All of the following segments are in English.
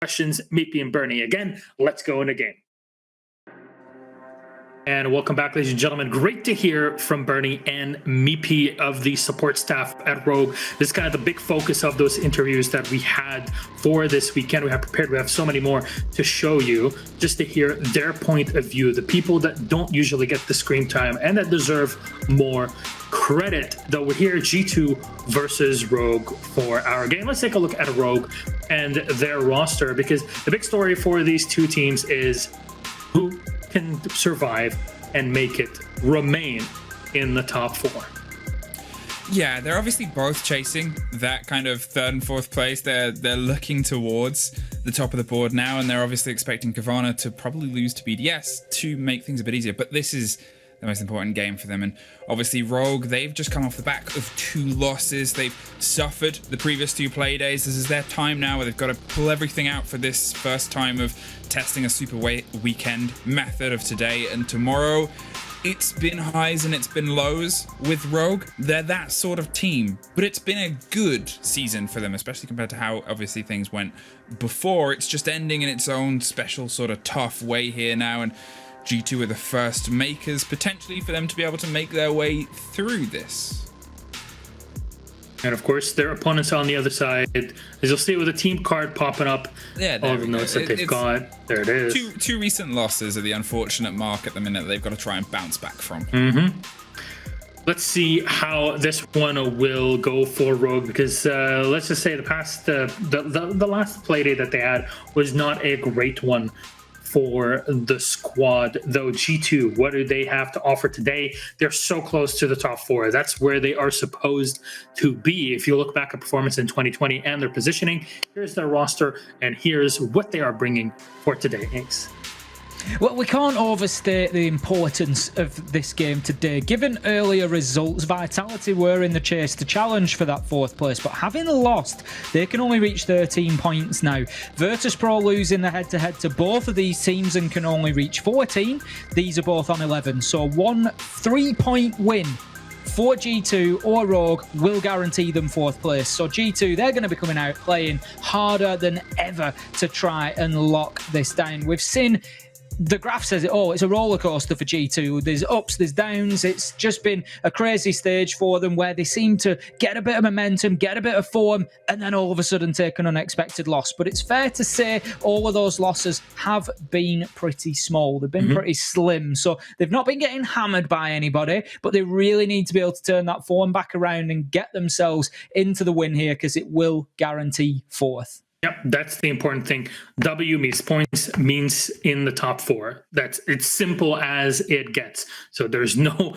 questions, Meepy and Bernie. Again, let's go in a game. And welcome back, ladies and gentlemen. Great to hear from Bernie and Meepy of the support staff at Rogue. This is kind of the big focus of those interviews that we had for this weekend. We have prepared. We have so many more to show you, just to hear their point of view, the people that don't usually get the screen time and that deserve more credit. Though we're here, G2 versus Rogue for our game. Let's take a look at Rogue and their roster, because the big story for these two teams is who can survive and make it remain in the top four. Yeah, they're obviously both chasing that kind of third and fourth place. They're looking towards the top of the board now, and they're obviously expecting Kavana to probably lose to BDS to make things a bit easier. But this is the most important game for them. And obviously Rogue, they've just come off the back of 2 losses. They've suffered the previous 2 play days. This is their time now where they've got to pull everything out for this first time of testing a super weekend method of today and tomorrow. It's been highs and it's been lows with Rogue. They're that sort of team, but it's been a good season for them, especially compared to how obviously things went before. It's just ending in its own special sort of tough way here now, and G2 are the first makers potentially for them to be able to make their way through this. And of course, their opponents on the other side, as you'll see with a team card popping up, all the notes that they've got. There it is. Two recent losses are the unfortunate mark at the minute they've got to try and bounce back from. Let's see how this one will go for Rogue, because let's just say the last play day that they had was not a great one for the squad. Though G2, what do they have to offer today? They're so close to the top 4. That's where they are supposed to be. If you look back at performance in 2020 and their positioning, here's their roster and here's what they are bringing for today. Ace. Well, we can't overstate the importance of this game today. Given earlier results, Vitality were in the chase to challenge for that 4th place, but having lost, they can only reach 13 points now. Virtus.pro losing the head-to-head to both of these teams and can only reach 14. These are both on 11, so 1 3-point win for G2 or Rogue will guarantee them 4th place. So G2, they're going to be coming out playing harder than ever to try and lock this down. We've seen the graph says it all. It's a roller coaster for G2. There's ups, there's downs. It's just been a crazy stage for them where they seem to get a bit of momentum, get a bit of form, and then all of a sudden take an unexpected loss. But it's fair to say all of those losses have been pretty small. They've been pretty slim. So they've not been getting hammered by anybody, but they really need to be able to turn that form back around and get themselves into the win here, because it will guarantee 4th. Yep, that's the important thing. W means points, means in the top 4. It's simple as it gets. So there's no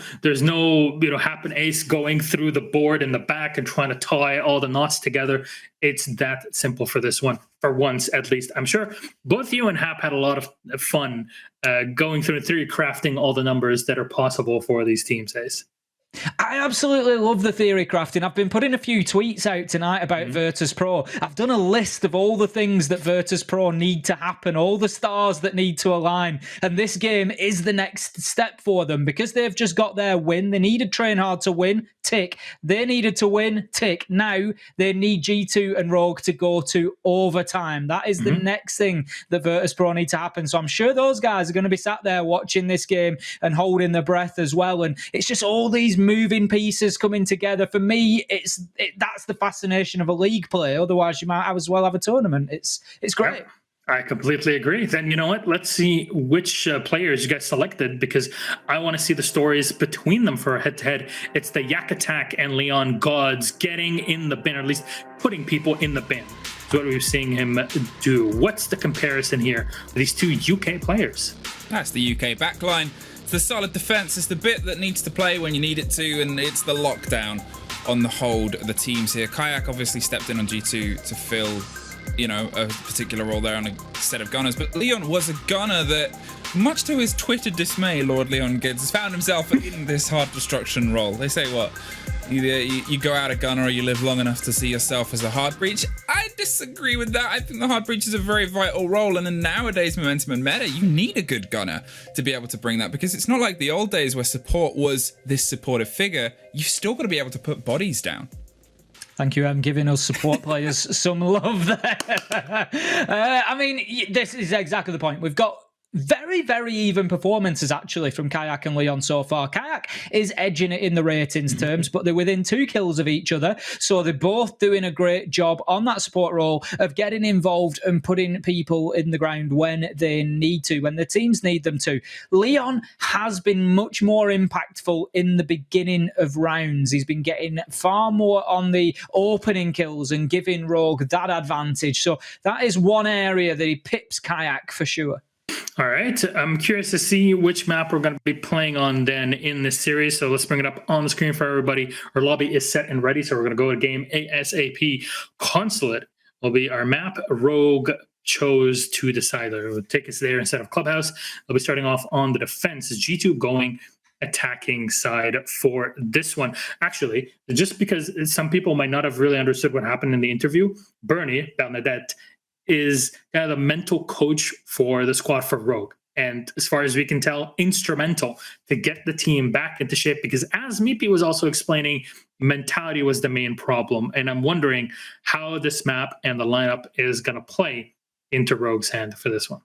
happen ace going through the board in the back and trying to tie all the knots together. It's that simple for this one, for once at least. I'm sure both you and Hap had a lot of fun going through and theory crafting all the numbers that are possible for these teams, Ace. I absolutely love the theory crafting. I've been putting a few tweets out tonight about Virtus.pro. I've done a list of all the things that Virtus.pro need to happen, all the stars that need to align. And this game is the next step for them, because they've just got their win. They needed Train Hard to win, tick. They needed to win, tick. Now they need G2 and Rogue to go to overtime. That is the next thing that Virtus.pro need to happen. So I'm sure those guys are going to be sat there watching this game and holding their breath as well. And it's just all these moving pieces coming together. For me, that's the fascination of a league play. Otherwise, you might as well have a tournament. It's great. Yeah, I completely agree. Then you know what? Let's see which players get selected, because I want to see the stories between them for a head-to-head. It's the Yak Attack and Leon Gods getting in the bin, or at least putting people in the bin. That's what we're seeing him do. What's the comparison here with these 2 UK players? That's the UK backline. It's the solid defense. It's the bit that needs to play when you need it to, and it's the lockdown on the hold of the teams here. Kayak obviously stepped in on G2 to fill, a particular role there on a set of gunners, but Leon was a gunner that, much to his Twitter dismay, Lord Leon Gids has found himself in this hard destruction role. They say what? You go out a gunner or you live long enough to see yourself as a hard breach. I disagree with that. I think the hard breach is a very vital role, and in nowadays momentum and meta, you need a good gunner to be able to bring that, because it's not like the old days where support was this supportive figure. You've still got to be able to put bodies down. Thank you, giving us support players some love there. I mean, this is exactly the point. We've got very, very even performances, actually, from Kayak and Leon so far. Kayak is edging it in the ratings terms, but they're within 2 kills of each other. So they're both doing a great job on that support role of getting involved and putting people in the ground when they need to, when the teams need them to. Leon has been much more impactful in the beginning of rounds. He's been getting far more on the opening kills and giving Rogue that advantage. So that is one area that he pips Kayak for sure. All right, I'm curious to see which map we're going to be playing on then in this series. So let's bring it up on the screen for everybody. Our lobby is set and ready, so we're going to go to game ASAP. Consulate will be our map. Rogue chose to decide that it would take us there instead of Clubhouse. They'll be starting off on the defense. G2 going attacking side for this one. Actually, just because some people might not have really understood what happened in the interview, Bernie Bernadette is kind of the mental coach for the squad for Rogue. And as far as we can tell, instrumental to get the team back into shape, because as Mipi was also explaining, mentality was the main problem. And I'm wondering how this map and the lineup is going to play into Rogue's hand for this one.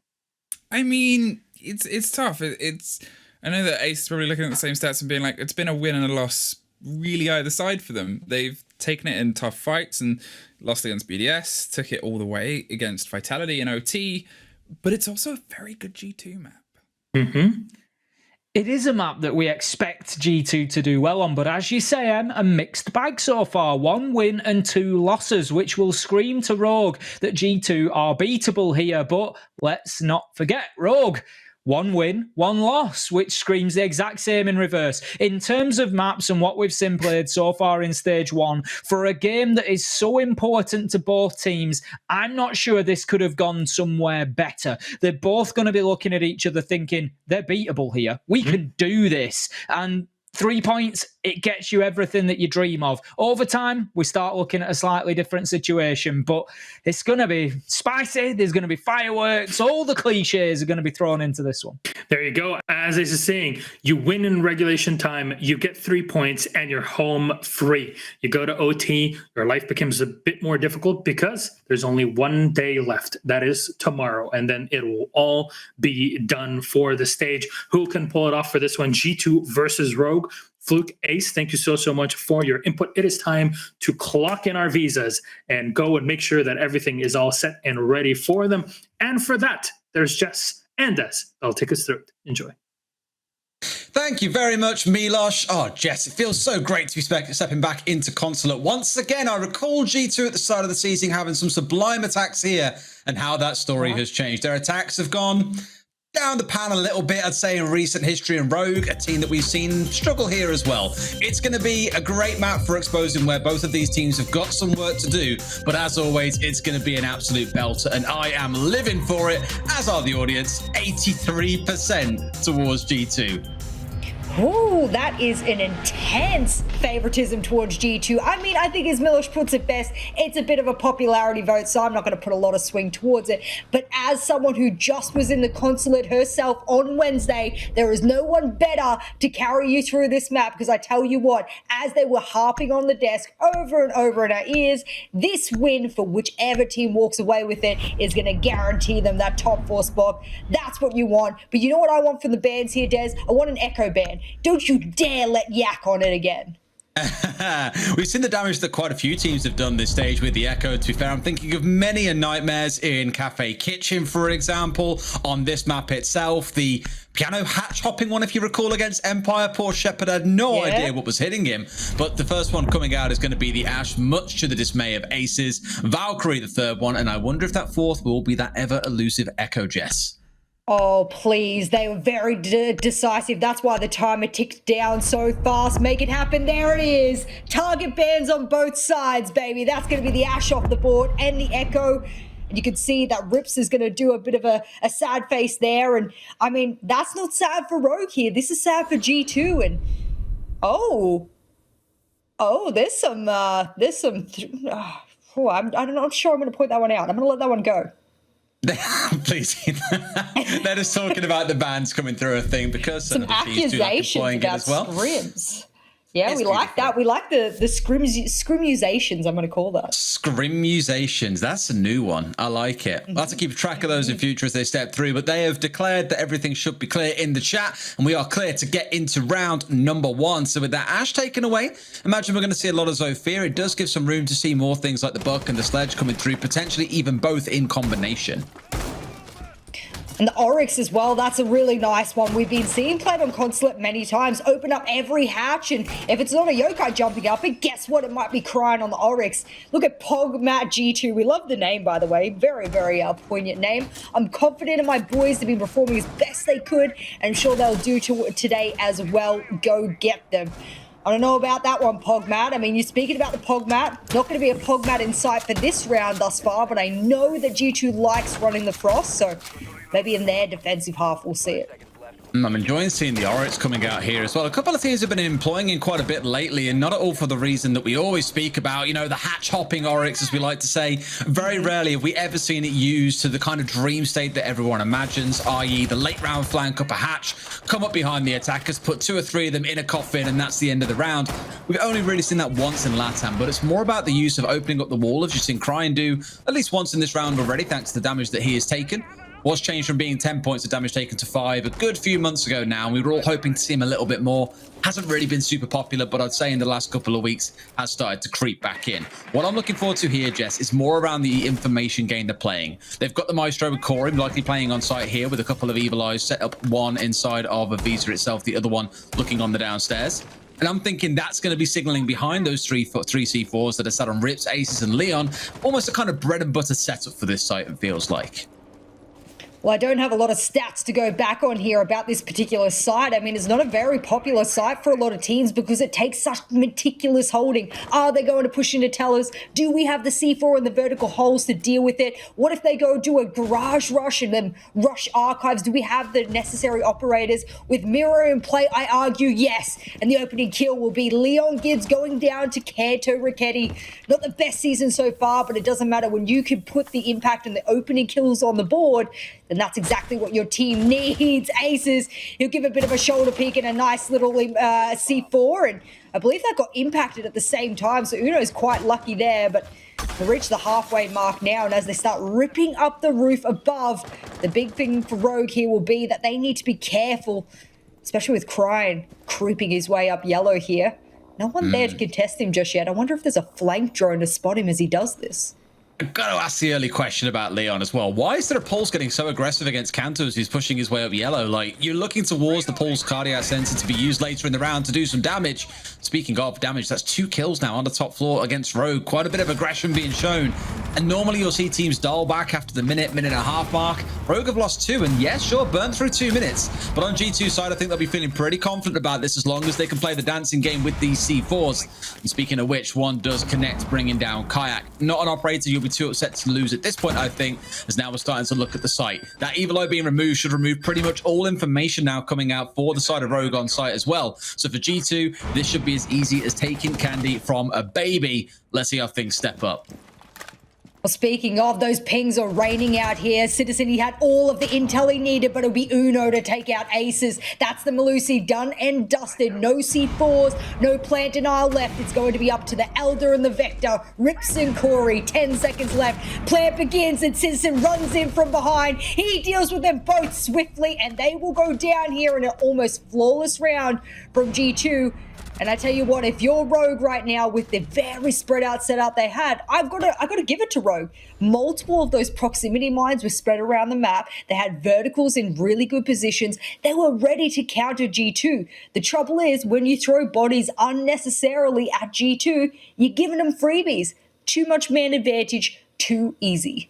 I mean, it's tough. I know that Ace is probably looking at the same stats and being like, it's been a win and a loss really either side for them. They've taken it in tough fights and lost against BDS, took it all the way against Vitality and OT, but it's also a very good G2 map. Mm-hmm. It is a map that we expect G2 to do well on, but as you say, a mixed bag so far. 1 win and 2 losses, which will scream to Rogue that G2 are beatable here, but let's not forget, Rogue, 1 win, 1 loss, which screams the exact same in reverse. In terms of maps and what we've seen played so far in Stage 1, for a game that is so important to both teams, I'm not sure this could have gone somewhere better. They're both going to be looking at each other thinking, they're beatable here. We can do this. And 3 points, it gets you everything that you dream of. Over time, we start looking at a slightly different situation, but it's going to be spicy. There's going to be fireworks. All the cliches are going to be thrown into this one. There you go. As I was saying, you win in regulation time, you get 3 points, and you're home free. You go to OT, your life becomes a bit more difficult because there's only 1 day left. That is tomorrow, and then it will all be done for the stage. Who can pull it off for this one? G2 versus Rogue. Fluke, Ace, thank you so much for your input. It is time to clock in our visas and go and make sure that everything is all set and ready for them. And for that, there's Jess and Des. I'll take us through it. Enjoy. Thank you very much, Milosh. Oh, Jess, it feels so great to be stepping back into Consulate. Once again, I recall G2 at the start of the season having some sublime attacks here and how that story has changed. Their attacks have gone down the pan a little bit, I'd say, in recent history, and Rogue, a team that we've seen struggle here as well. It's going to be a great map for exposing where both of these teams have got some work to do, but as always, it's going to be an absolute belter, and I am living for it, as are the audience, 83% towards G2. Ooh, that is an intense favoritism towards G2. I mean, I think as Milosh puts it best, it's a bit of a popularity vote, so I'm not going to put a lot of swing towards it. But as someone who just was in the Consulate herself on Wednesday, there is no one better to carry you through this map, because I tell you what, as they were harping on the desk over and over in our ears, this win for whichever team walks away with it is going to guarantee them that top 4 spot. That's what you want. But you know what I want from the bans here, Des? I want an Echo ban. Don't you dare let Yak on it again. We've seen the damage that quite a few teams have done this stage with the Echo. To be fair, I'm thinking of many a nightmares in Cafe Kitchen, for example. On this map itself, the piano hatch hopping one, if you recall, against Empire. Poor Shepard had no idea what was hitting him. But the first one coming out is going to be the Ash, much to the dismay of Aces. Valkyrie, the third one, and I wonder if that fourth will be that ever elusive Echo, Jess. Oh, please. They were very decisive. That's why the timer ticked down so fast. Make it happen. There it is. Target bans on both sides, baby. That's going to be the Ash off the board and the Echo. And you can see that Rips is going to do a bit of a sad face there. And, I mean, that's not sad for Rogue here. This is sad for G2. And, there's some, I'm not sure I'm going to point that one out. I'm going to let that one go. Please, they're just talking about the bans coming through a thing because some accusations about Scrims. Yeah, It's we like beautiful. that. We like the scrimmusations, I'm going to call that. Scrimmusations. That's a new one. I like it. We'll have to keep track of those in future as they step through, but they have declared that everything should be clear in the chat, and we are clear to get into round number 1. So with that Ash taken away, imagine we're going to see a lot of Zofia. It does give some room to see more things like the Buck and the Sledge coming through, potentially even both in combination. And the Oryx as well, that's a really nice one. We've been seeing played on Consulate many times. Open up every hatch, and if it's not a yokai jumping up, but guess what? It might be crying on the Oryx. Look at Pogmat G2. We love the name, by the way. Very, very poignant name. I'm confident in my boys to be performing as best they could, and I'm sure they'll do today as well. Go get them. I don't know about that one, Pogmat. I mean, you're speaking about the Pogmat. Not going to be a Pogmat in sight for this round thus far, but I know that G2 likes running the Frost, so maybe in their defensive half we'll see it. I'm enjoying seeing the Oryx coming out here as well. A couple of teams have been employing him quite a bit lately, and not at all for the reason that we always speak about, you know, the hatch-hopping Oryx, as we like to say. Very rarely have we ever seen it used to the kind of dream state that everyone imagines, i.e. the late-round flank up a hatch, come up behind the attackers, put 2 or 3 of them in a coffin, and that's the end of the round. We've only really seen that once in LATAM, but it's more about the use of opening up the wall, as you've seen Cryin do at least once in this round already, thanks to the damage that he has taken. Was changed from being 10 points of damage taken to 5 a good few months ago now. We were all hoping to see him a little bit more. Hasn't really been super popular, but I'd say in the last couple of weeks has started to creep back in. What I'm looking forward to here, Jess, is more around the information game they're playing. They've got the Maestro with Corim likely playing on site here with a couple of Evil Eyes set up, one inside of a Visa itself, the other one looking on the downstairs. And I'm thinking that's going to be signaling behind those three C4s that are sat on Rips, Aces, and Leon. Almost a kind of bread and butter setup for this site, it feels like. Well, I don't have a lot of stats to go back on here about this particular site. I mean, it's not a very popular site for a lot of teams because it takes such meticulous holding. Are they going to push into tellers? Do we have the C4 and the vertical holes to deal with it? What if they go do a garage rush and then rush archives? Do we have the necessary operators? With Miro in play, I argue yes. And the opening kill will be Leon Gids going down to Kato Ricchetti. Not the best season so far, but it doesn't matter when you can put the impact and the opening kills on the board. And that's exactly what your team needs. Aces, he'll give a bit of a shoulder peek and a nice little C4. And I believe that got impacted at the same time. So Uno's quite lucky there. But they reach the halfway mark now. And as they start ripping up the roof above, the big thing for Rogue here will be that they need to be careful, especially with Cryin creeping his way up yellow here. No one there to contest him just yet. I wonder if there's a flank drone to spot him as he does this. I've got to ask the early question about Leon as well. Why is there a Pulse getting so aggressive against Kanto as he's pushing his way up yellow? Like, you're looking towards the Pulse cardiac sensor to be used later in the round to do some damage. Speaking of damage, that's 2 kills now on the top floor against Rogue. Quite a bit of aggression being shown. And normally you'll see teams dial back after the minute and a half mark. Rogue have lost 2, and yes, sure, burned through 2 minutes. But on G2 side, I think they'll be feeling pretty confident about this as long as they can play the dancing game with these C4s. And speaking of which, one does connect, bringing down Kayak. Not an operator you'll be too upset to lose at this point, I think, as now we're starting to look at the site. That Evil Eye being removed should remove pretty much all information now coming out for the side of Rogue on site as well. So for G2, this should be as easy as taking candy from a baby. Let's see how things step up. Well, speaking of, those pings are raining out here. Citizen, he had all of the intel he needed, but it'll be Uno to take out Aces. That's the Malusi done and dusted. No C4s, no plant denial left. It's going to be up to the Elder and the Vector. Rips and Corey, 10 seconds left. Plant begins and Citizen runs in from behind. He deals with them both swiftly, and they will go down here in an almost flawless round from G2. And I tell you what, if you're Rogue right now with the very spread out setup they had, I've got to give it to Rogue. Multiple of those proximity mines were spread around the map. They had verticals in really good positions. They were ready to counter G2. The trouble is, when you throw bodies unnecessarily at G2, you're giving them freebies. Too much man advantage, too easy.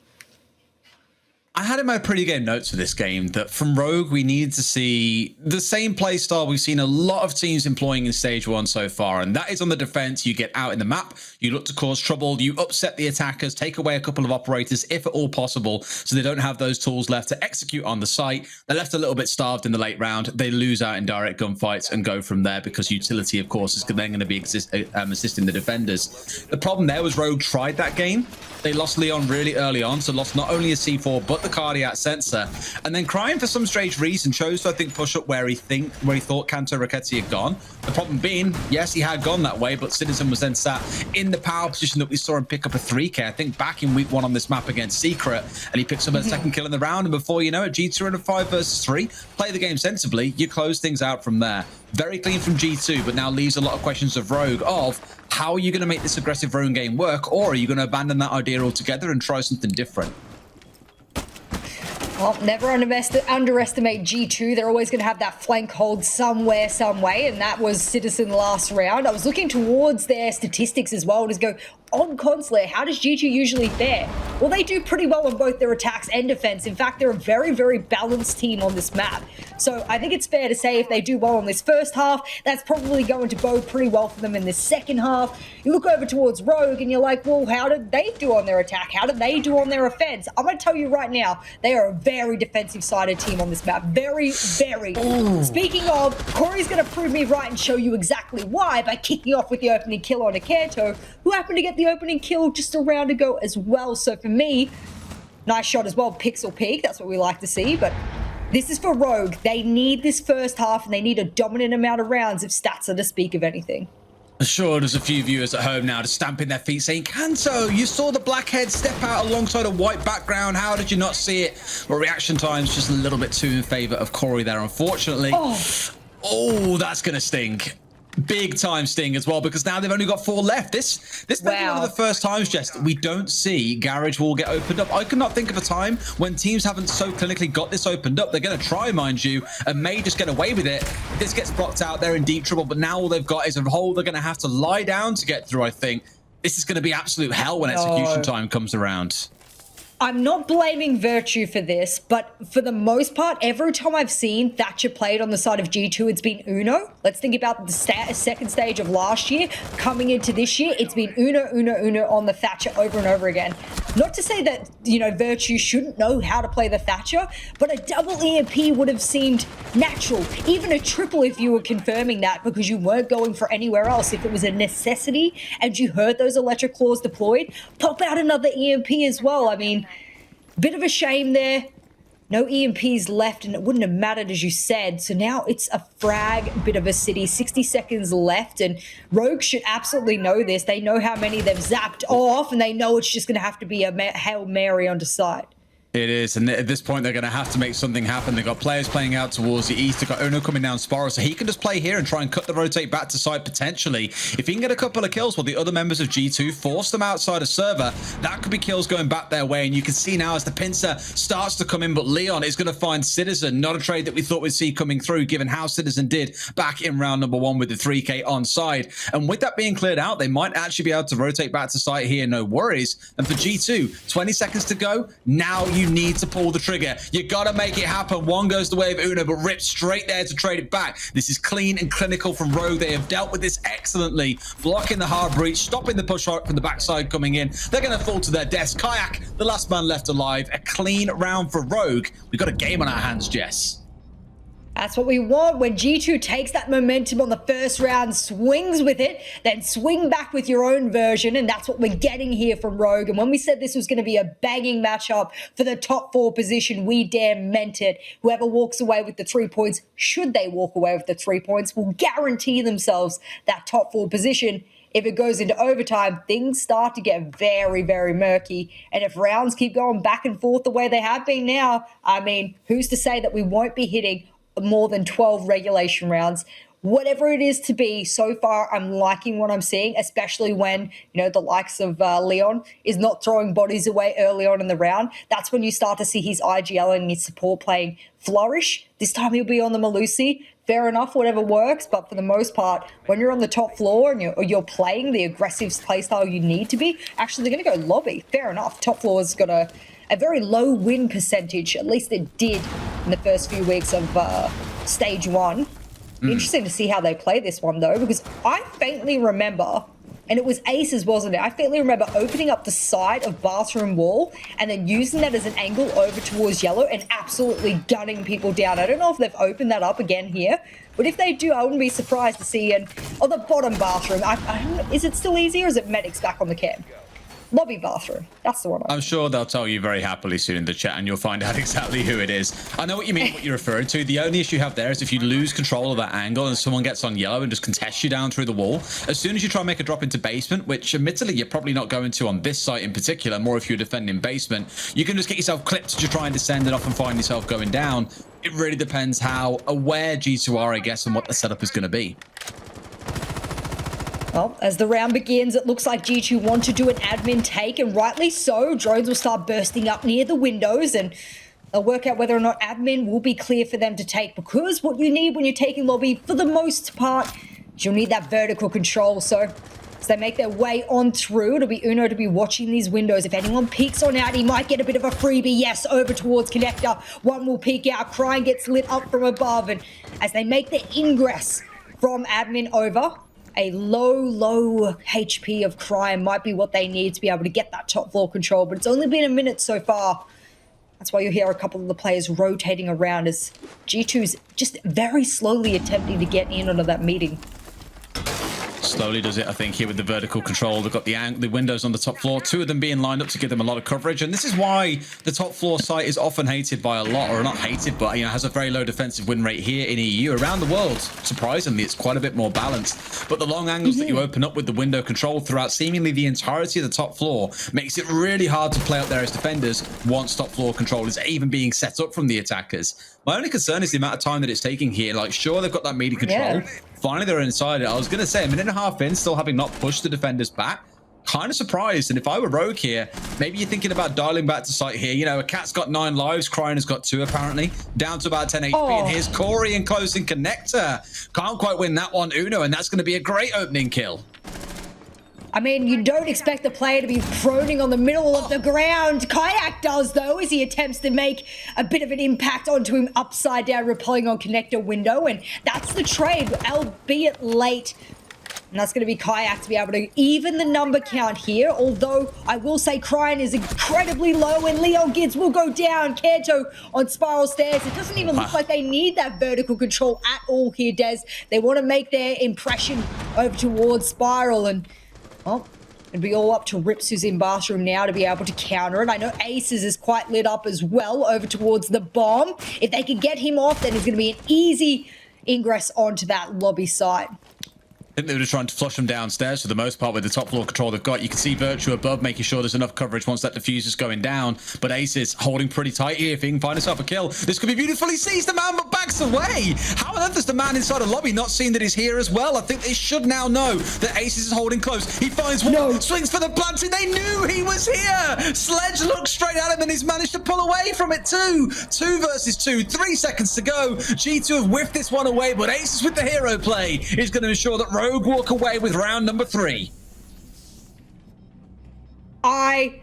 I had in my pre-game notes for this game that from Rogue, we need to see the same play style we've seen a lot of teams employing in Stage 1 so far, and that is on the defense. You get out in the map, you look to cause trouble, you upset the attackers, take away a couple of operators, if at all possible, so they don't have those tools left to execute on the site. They're left a little bit starved in the late round. They lose out in direct gunfights and go from there because utility, of course, is then going to be assisting the defenders. The problem there was Rogue tried that game. They lost Leon really early on, so lost not only a C4, but the cardiac sensor, and then Crying for some strange reason chose to, I think, push up where he thought Kanto Raketti had gone. The problem being, yes, he had gone that way, but Citizen was then sat in the power position that we saw him pick up a 3K, I think back in week 1 on this map against Secret, and he picks up a second kill in the round, and before you know it, G2 are in a 5 versus 3. Play the game sensibly, you close things out from there. Very clean from G2, but now leaves a lot of questions of Rogue of how are you going to make this aggressive roam game work, or are you going to abandon that idea altogether and try something different? Well, never underestimate G2. They're always going to have that flank hold somewhere, some way, and that was Citizen last round. I was looking towards their statistics as well to go, on console, how does G2 usually fare? Well, they do pretty well on both their attacks and defense. In fact, they're a very, very balanced team on this map. So I think it's fair to say if they do well in this first half, that's probably going to bode pretty well for them in this second half. You look over towards Rogue and you're like, well, how did they do on their attack? How did they do on their offense? I'm going to tell you right now, they are a very defensive-sided team on this map. Very, very. Ooh. Speaking of, Corey's going to prove me right and show you exactly why by kicking off with the opening kill on Akanto, who happened to get the opening kill just a round ago as well. So for me, nice shot as well, pixel peak. That's what we like to see. But this is for Rogue. They need this first half and they need a dominant amount of rounds if stats are to speak of anything. Sure, there's a few viewers at home now just stamping their feet saying, Kanto, you saw the black head step out alongside a white background. How did you not see it? Well, reaction time's just a little bit too in favor of Corey there, unfortunately. Oh, that's going to sting. Big time sting as well, because now they've only got 4 left. This may be one of the first times, Jess, we don't see Garage Wall get opened up. I could not think of a time when teams haven't so clinically got this opened up. They're going to try, mind you, and may just get away with it. If this gets blocked out, they're in deep trouble, but now all they've got is a hole they're going to have to lie down to get through, I think. This is going to be absolute hell when execution time comes around. I'm not blaming Virtue for this, but for the most part, every time I've seen Thatcher played on the side of G2, it's been Uno. Let's think about the second stage of last year. Coming into this year, it's been Uno, Uno, Uno on the Thatcher over and over again. Not to say that, you know, Virtue shouldn't know how to play the Thatcher, but a double EMP would have seemed natural. Even a triple if you were confirming that because you weren't going for anywhere else. If it was a necessity and you heard those electric claws deployed, pop out another EMP as well. I mean, bit of a shame there. No EMPs left, and it wouldn't have mattered, as you said. So now it's a frag bit of a city. 60 seconds left, and Rogue should absolutely know this. They know how many they've zapped off, and they know it's just going to have to be a Hail Mary onto site. It is, and at this point, they're going to have to make something happen. They've got players playing out towards the east. They've got Uno coming down Sparrow, so he can just play here and try and cut the rotate back to site potentially. If he can get a couple of kills while the other members of G2 force them outside a server, that could be kills going back their way. And you can see now as the pincer starts to come in, but Leon is going to find Citizen. Not a trade that we thought we'd see coming through, given how Citizen did back in round number 1 with the 3K on side. And with that being cleared out, they might actually be able to rotate back to site here, no worries. And for G2, 20 seconds to go. Now you need to pull the trigger. You got to make it happen. One goes the way of Uno, but rips straight there to trade it back. This is clean and clinical from Rogue. They have dealt with this excellently, blocking the hard breach, stopping the push from the backside coming in. They're going to fall to their deaths. Kayak, the last man left alive. A clean round for Rogue. We've got a game on our hands, Jess. That's what we want. When G2 takes that momentum on the first round, swings with it, then swing back with your own version, and that's what we're getting here from Rogue. And when we said this was going to be a banging matchup for the top 4 position, we damn meant it. Whoever walks away with the 3 points, should they walk away with the 3 points, will guarantee themselves that top 4 position. If it goes into overtime, things start to get very, very murky. And if rounds keep going back and forth the way they have been now, I mean, who's to say that we won't be hitting more than 12 regulation rounds? Whatever it is to be, so far I'm liking what I'm seeing, especially when, you know, the likes of Leon is not throwing bodies away early on in the round. That's when you start to see his IGL and his support playing flourish. This time he'll be on the Malusi. Fair enough, whatever works, but for the most part, when you're on the top floor and you're playing the aggressive playstyle you need to be, actually they're going to go lobby. Fair enough. Top floor's got a very low win percentage, at least it did in the first few weeks of stage 1. Interesting to see how they play this one though, because I faintly remember, and it was Aces, wasn't it? I faintly remember opening up the side of bathroom wall and then using that as an angle over towards yellow and absolutely gunning people down. I don't know if they've opened that up again here, but if they do, I wouldn't be surprised to see the bottom bathroom. Is it still easy, or is it medics back on the cam? lobby bathroom. That's the one. I'm sure they'll tell you very happily soon in the chat, and you'll find out exactly who it is. I know what you mean, what you're referring to. The only issue you have there is if you lose control of that angle and someone gets on yellow and just contests you down through the wall, as soon as you try and make a drop into basement, which admittedly you're probably not going to on this site in particular, more if you're defending basement, you can just get yourself clipped as you try and descend and often find yourself going down. It really depends how aware G2 are, I guess, and what the setup is going to be. Well, as the round begins, it looks like G2 want to do an admin take, and rightly so. Drones will start bursting up near the windows, and they'll work out whether or not admin will be clear for them to take, because what you need when you're taking lobby, for the most part, is you'll need that vertical control. So as they make their way on through, it'll be Uno to be watching these windows. If anyone peeks on out, he might get a bit of a freebie. Yes, over towards connector. One will peek out. Crying gets lit up from above, and as they make the ingress from admin over, a low HP of crime might be what they need to be able to get that top floor control, but it's only been a minute so far. That's why you hear a couple of the players rotating around as G2's just very slowly attempting to get in onto that meeting. Slowly does it, I think, here with the vertical control. They've got the windows on the top floor, two of them being lined up to give them a lot of coverage. And this is why the top floor site is often hated by a lot, or not hated, but has a very low defensive win rate here in EU. Around the world, surprisingly, it's quite a bit more balanced. But the long angles that you open up with the window control throughout seemingly the entirety of the top floor makes it really hard to play out there as defenders once top floor control is even being set up from the attackers. My only concern is the amount of time that it's taking here. Like, sure, they've got that media control. Yeah. Finally, they're inside it. I was going to say, a minute and a half in, still having not pushed the defenders back. Kind of surprised. And if I were Rogue here, maybe you're thinking about dialing back to site here. A cat's got 9 lives. Crying has got 2, apparently. Down to about 10 HP. And here's Corey in closing connector. Can't quite win that one, Uno. And that's going to be a great opening kill. I mean, you don't expect the player to be proning on the middle of the ground. Kayak does, though, as he attempts to make a bit of an impact onto him upside down, repelling on connector window. And that's the trade, albeit late. And that's going to be Kayak to be able to even the number count here. Although I will say Cryan is incredibly low and Leon Gids will go down. Kanto on spiral stairs. It doesn't even look like they need that vertical control at all here, Des. They want to make their impression over towards spiral, and well, it'd be all up to Rips, who's in bathroom now, to be able to counter it. I know Aces is quite lit up as well over towards the bomb. If they can get him off, then it's going to be an easy ingress onto that lobby side. I think they were just trying to flush them downstairs for the most part with the top floor control they've got. You can see Virtue above making sure there's enough coverage once that diffuser's going down. But Aces holding pretty tight here. If he can find himself a kill, this could be beautiful. He sees the man but backs away. How on earth is the man inside the lobby not seeing that he's here as well? I think they should now know that Aces is holding close. He finds one, swings for the planting. They knew he was here. Sledge looks straight at him and he's managed to pull away from it too. 2 versus 2, 3 seconds to go. G2 have whiffed this one away, but Aces with the hero play is going to ensure that Rogue walk away with round number 3. I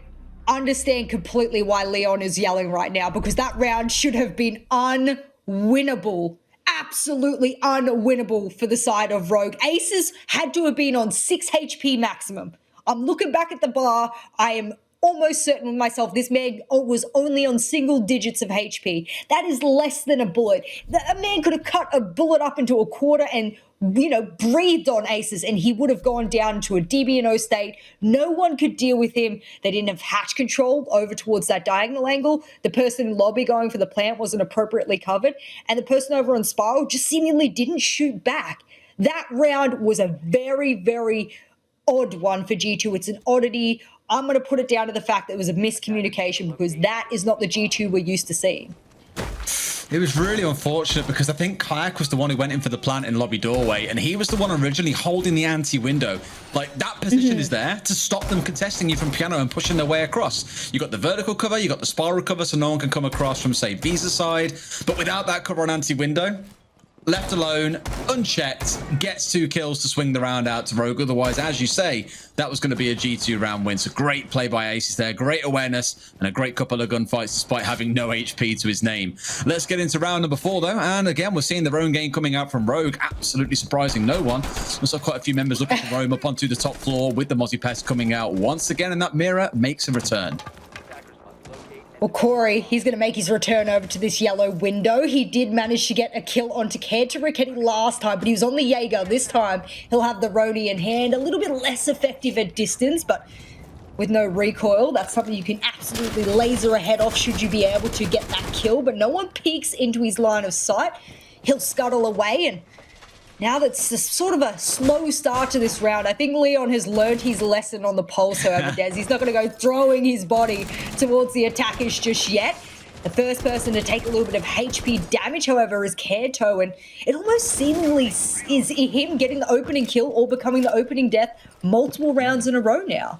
understand completely why Leon is yelling right now, because that round should have been unwinnable. Absolutely unwinnable for the side of Rogue. Aces had to have been on 6 HP maximum. I'm looking back at the bar. I am almost certain with myself this man was only on single digits of HP. That is less than a bullet. A man could have cut a bullet up into a quarter and breathed on Aces, and he would have gone down to a DB&O state. No one could deal with him. They didn't have hatch control over towards that diagonal angle. The person in lobby going for the plant wasn't appropriately covered, and the person over on spiral just seemingly didn't shoot back. That round was a very, very odd one for G2. It's an oddity. I'm going to put it down to the fact that it was a miscommunication, because that is not the G2 we're used to seeing. It was really unfortunate because I think Kayak was the one who went in for the plant in lobby doorway, and he was the one originally holding the anti-window. Like, that position is there to stop them contesting you from piano and pushing their way across. You got the vertical cover, you got the spiral cover, so no one can come across from, say, Visa side. But without that cover on anti-window, left alone, unchecked, gets 2 kills to swing the round out to Rogue. Otherwise, as you say, that was going to be a G2 round win. So great play by Aces there, great awareness, and a great couple of gunfights despite having no HP to his name. Let's get into round number 4, though. And again, we're seeing their own game coming out from Rogue. Absolutely surprising no one. We saw quite a few members looking to roam up onto the top floor with the Mozzie Pest coming out once again, and that mirror makes a return. Well, Corey, he's going to make his return over to this yellow window. He did manage to get a kill onto Rickety last time, but he was on the Jaeger. This time, he'll have the Roni in hand. A little bit less effective at distance, but with no recoil. That's something you can absolutely laser ahead off should you be able to get that kill, but no one peeks into his line of sight. He'll scuttle away, and now that's just sort of a slow start to this round. I think Leon has learned his lesson on the pulse, however, Des. He's not going to go throwing his body towards the attackers just yet. The first person to take a little bit of HP damage, however, is Kaito, and it almost seemingly is him getting the opening kill or becoming the opening death multiple rounds in a row now.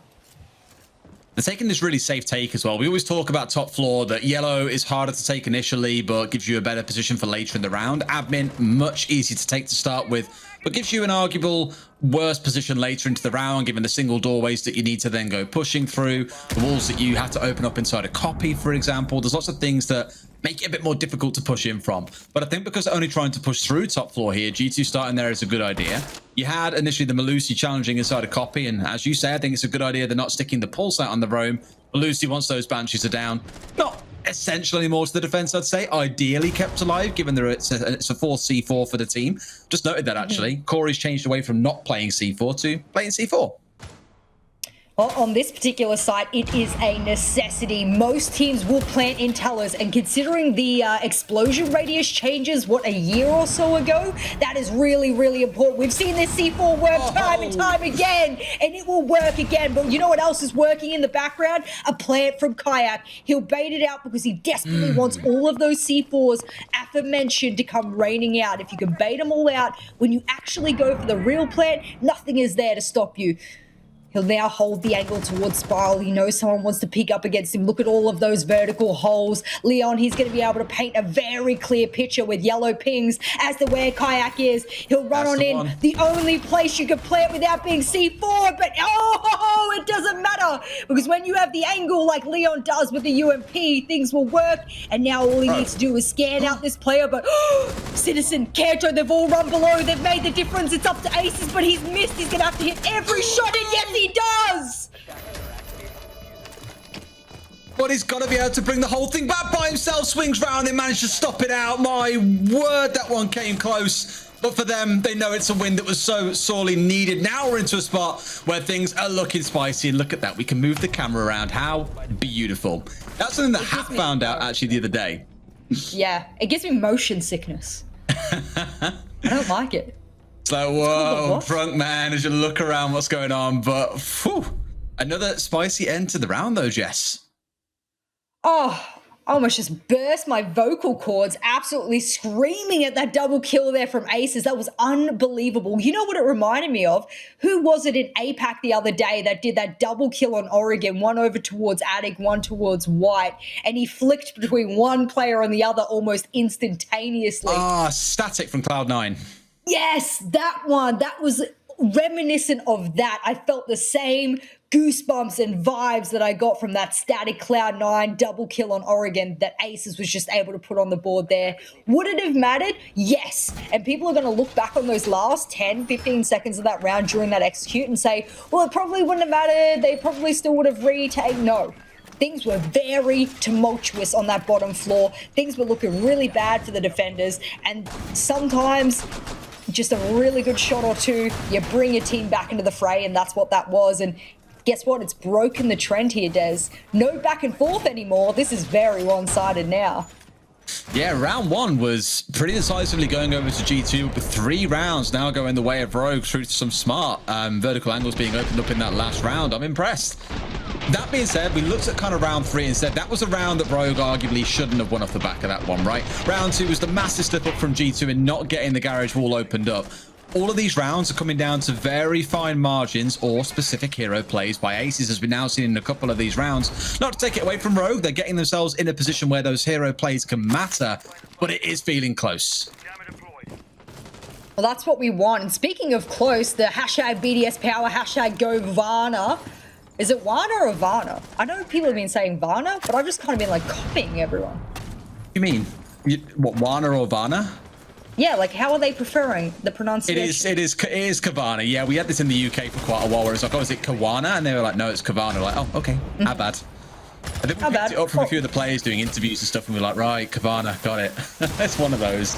They're taking this really safe take as well. We always talk about top floor, that yellow is harder to take initially, but gives you a better position for later in the round. Admin, much easier to take to start with, but gives you an arguable worse position later into the round, given the single doorways that you need to then go pushing through, the walls that you have to open up inside a copy, for example. There's lots of things that make it a bit more difficult to push in from. But I think because they're only trying to push through top floor here, G2 starting there is a good idea. You had initially the Malusi challenging inside a copy, and as you say, I think it's a good idea they're not sticking the pulse out on the roam. Malusi, once those Banshees are down, not essential anymore to the defense, I'd say. Ideally kept alive, given that it's a fourth C4 for the team. Just noted that, actually. Corey's changed away from not playing C4 to playing C4. Well, on this particular site, it is a necessity. Most teams will plant in towers, and considering the explosion radius changes, a year or so ago, that is really, really important. We've seen this C4 work time and time again, and it will work again. But you know what else is working in the background? A plant from Kayak. He'll bait it out because he desperately wants all of those C4s aforementioned to come raining out. If you can bait them all out, when you actually go for the real plant, nothing is there to stop you. He'll now hold the angle towards Spiral. He knows someone wants to peek up against him. Look at all of those vertical holes. Leon, he's going to be able to paint a very clear picture with yellow pings as to where Kayak is. He'll run on in. The only place you can play it without being C4, but it doesn't matter. Because when you have the angle like Leon does with the UMP, things will work. And now all he needs to do is scan out this player. But Citizen, Kaito, they've all run below. They've made the difference. It's up to Aces, but he's missed. He's going to have to hit every shot, and yes, he does! But he's got to be able to bring the whole thing back by himself. Swings round, they managed to stop it out. My word, that one came close. But for them, they know it's a win that was so sorely needed. Now we're into a spot where things are looking spicy. And look at that. We can move the camera around. How beautiful. That's something that Hat found out actually the other day. Yeah, it gives me motion sickness. I don't like it. It's like, whoa, drunk man, as you look around what's going on. But, whew, another spicy end to the round, though, Jess. Oh, I almost just burst my vocal cords, absolutely screaming at that double kill there from Aces. That was unbelievable. You know what it reminded me of? Who was it in APAC the other day that did that double kill on Oregon? One over towards Attic, one towards White. And he flicked between one player and the other almost instantaneously. Static from Cloud9. Yes, that one. That was reminiscent of that. I felt the same goosebumps and vibes that I got from that static Cloud9 double kill on Oregon that Aces was just able to put on the board there. Would it have mattered? Yes. And people are going to look back on those last 10, 15 seconds of that round during that execute and say, well, it probably wouldn't have mattered. They probably still would have retaken. No. Things were very tumultuous on that bottom floor. Things were looking really bad for the defenders. And sometimes just a really good shot or two, you bring your team back into the fray, and that's what that was. And guess what? It's broken the trend here, Des. No back and forth anymore. This is very one-sided now. Yeah, round one was pretty decisively going over to G2, with 3 rounds now going the way of Rogue through to some smart vertical angles being opened up in that last round. I'm impressed. That being said, we looked at kind of round 3 and said that was a round that Rogue arguably shouldn't have won off the back of that one, right? Round 2 was the massive step up from G2 in not getting the garage wall opened up. All of these rounds are coming down to very fine margins or specific hero plays by Aces, as we've now seen in a couple of these rounds. Not to take it away from Rogue, they're getting themselves in a position where those hero plays can matter, but it is feeling close. Well, that's what we want. And speaking of close, the hashtag BDS power, hashtag go Varna. Is it Varna or Varna? I know people have been saying Varna, but I've just kind of been like copying everyone. You mean, what, Varna or Varna? Yeah, like how are they preferring the pronunciation? It is Kavana. Yeah, we had this in the UK for quite a while where it's like, oh, is it Kawana? And they were like, no, it's Kavana. Like, oh, okay, how bad. I think we picked it up from a few of the players doing interviews and stuff, and we were like, right, Kavana, got it. It's one of those.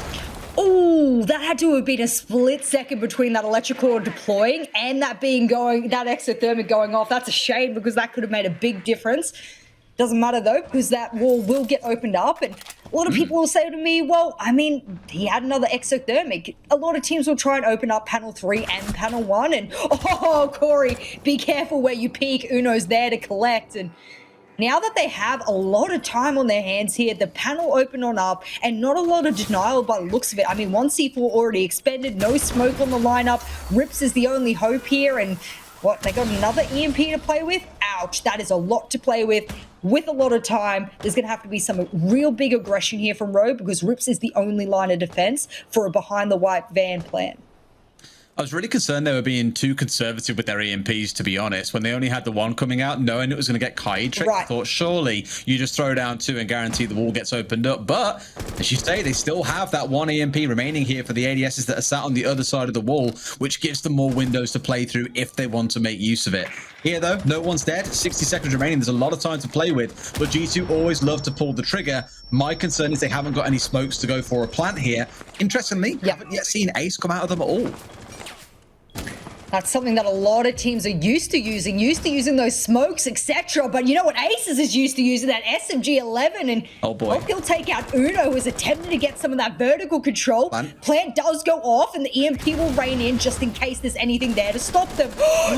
Oh, that had to have been a split second between that electrical deploying and that exothermic going off. That's a shame because that could have made a big difference. Doesn't matter though, because that wall will get opened up. And a lot of people will say to me, well, I mean, he had another exothermic. A lot of teams will try and open up panel 3 and panel 1. And oh, Corey, be careful where you peek. Uno's there to collect. And now that they have a lot of time on their hands here, the panel opened on up and not a lot of denial by the looks of it. I mean, one C4 already expended, no smoke on the lineup. Rips is the only hope here. And what, they got another EMP to play with? Ouch, that is a lot to play with a lot of time. There's going to have to be some real big aggression here from Rogue because Rips is the only line of defense for a behind the white van plan. I was really concerned they were being too conservative with their EMPs, to be honest, when they only had the one coming out, knowing it was going to get Kai tricked. Right. I thought, surely you just throw down 2 and guarantee the wall gets opened up. But, as you say, they still have that one EMP remaining here for the ADSs that are sat on the other side of the wall, which gives them more windows to play through if they want to make use of it. Here, though, no one's dead. 60 seconds remaining. There's a lot of time to play with, but G2 always love to pull the trigger. My concern is they haven't got any smokes to go for a plant here. Interestingly, haven't yet seen Ace come out of them at all. That's something that a lot of teams are used to using those smokes, etc. But you know what Aces is used to using? That SMG-11. And oh boy, hope he'll take out Uno, who's attempting to get some of that vertical control. Plant does go off, and the EMP will rain in just in case there's anything there to stop them.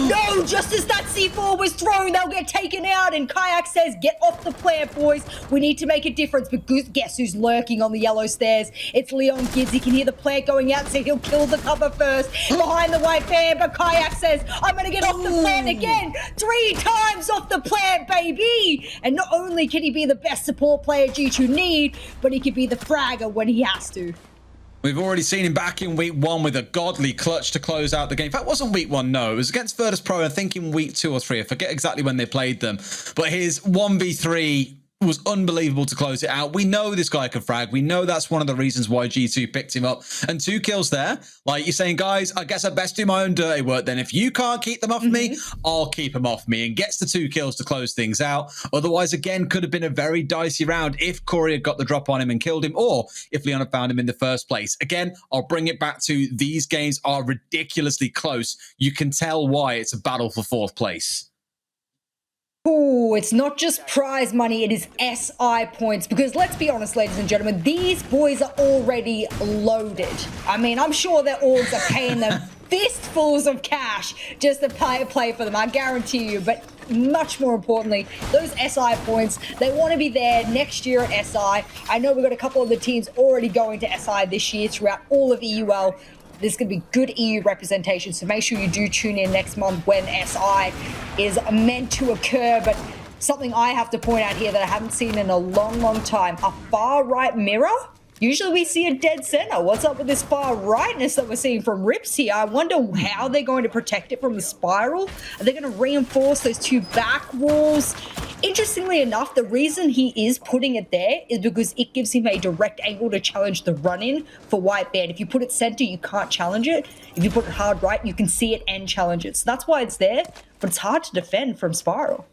No, just as that C4 was thrown, they'll get taken out. And Kayak says, get off the plant, boys. We need to make a difference. But guess who's lurking on the yellow stairs? It's Leon Gibbs. He can hear the plant going out, so he'll kill the cover first. Behind the white fan, but Kayak says, I'm going to get off the plant again. 3 times off the plant, baby. And not only can he be the best support player G2 need, but he can be the fragger when he has to. We've already seen him back in week 1 with a godly clutch to close out the game. In fact, it wasn't week 1, no. It was against Virtus Pro, I think in week 2 or 3. I forget exactly when they played them. But his 1v3 was unbelievable to close it out. We know this guy can frag. We know that's one of the reasons why G2 picked him up. And 2 kills there. Like you're saying, guys, I guess I best do my own dirty work then. If you can't keep them off me, I'll keep them off me. And gets the 2 kills to close things out. Otherwise, again, could have been a very dicey round if Corey had got the drop on him and killed him, or if Leon had found him in the first place. Again, I'll bring it back to these games are ridiculously close. You can tell why it's a battle for 4th place. Ooh, it's not just prize money, it is SI points. Because let's be honest, ladies and gentlemen, these boys are already loaded. I mean, I'm sure their orgs are paying them fistfuls of cash just to play for them, I guarantee you. But much more importantly, those SI points, they want to be there next year at SI. I know we've got a couple of the teams already going to SI this year throughout all of EUL. There's going to be good EU representation, so make sure you do tune in next month when SI is meant to occur. But something I have to point out here that I haven't seen in a long, long time, a far right mirror. Usually we see a dead center. What's up with this far rightness that we're seeing from Rips here? I wonder how they're going to protect it from the spiral. Are they going to reinforce those 2 back walls? Interestingly enough, the reason he is putting it there is because it gives him a direct angle to challenge the run-in for white band. If you put it center, you can't challenge it. If you put it hard right, you can see it and challenge it. So that's why it's there, but it's hard to defend from spiral.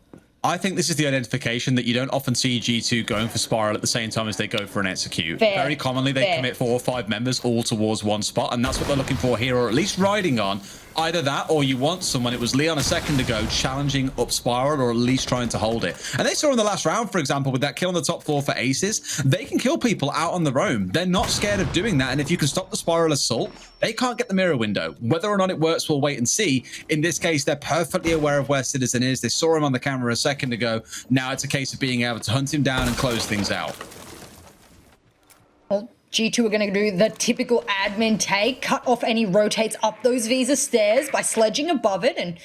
I think this is the identification that you don't often see G2 going for spiral at the same time as they go for an execute. Fair. Very commonly, they commit 4 or 5 members all towards one spot, and that's what they're looking for here, or at least riding on. Either that, or you want someone, it was Leon a second ago, challenging up spiral, or at least trying to hold it. And they saw in the last round, for example, with that kill on the top floor for Aces, they can kill people out on their own. They're not scared of doing that, and if you can stop the spiral assault, they can't get the mirror window. Whether or not it works, we'll wait and see. In this case, they're perfectly aware of where Citizen is. They saw him on the camera a second ago. Now it's a case of being able to hunt him down and close things out. Well, G2 are going to do the typical admin take, cut off any rotates up those Visa stairs by sledging above it, and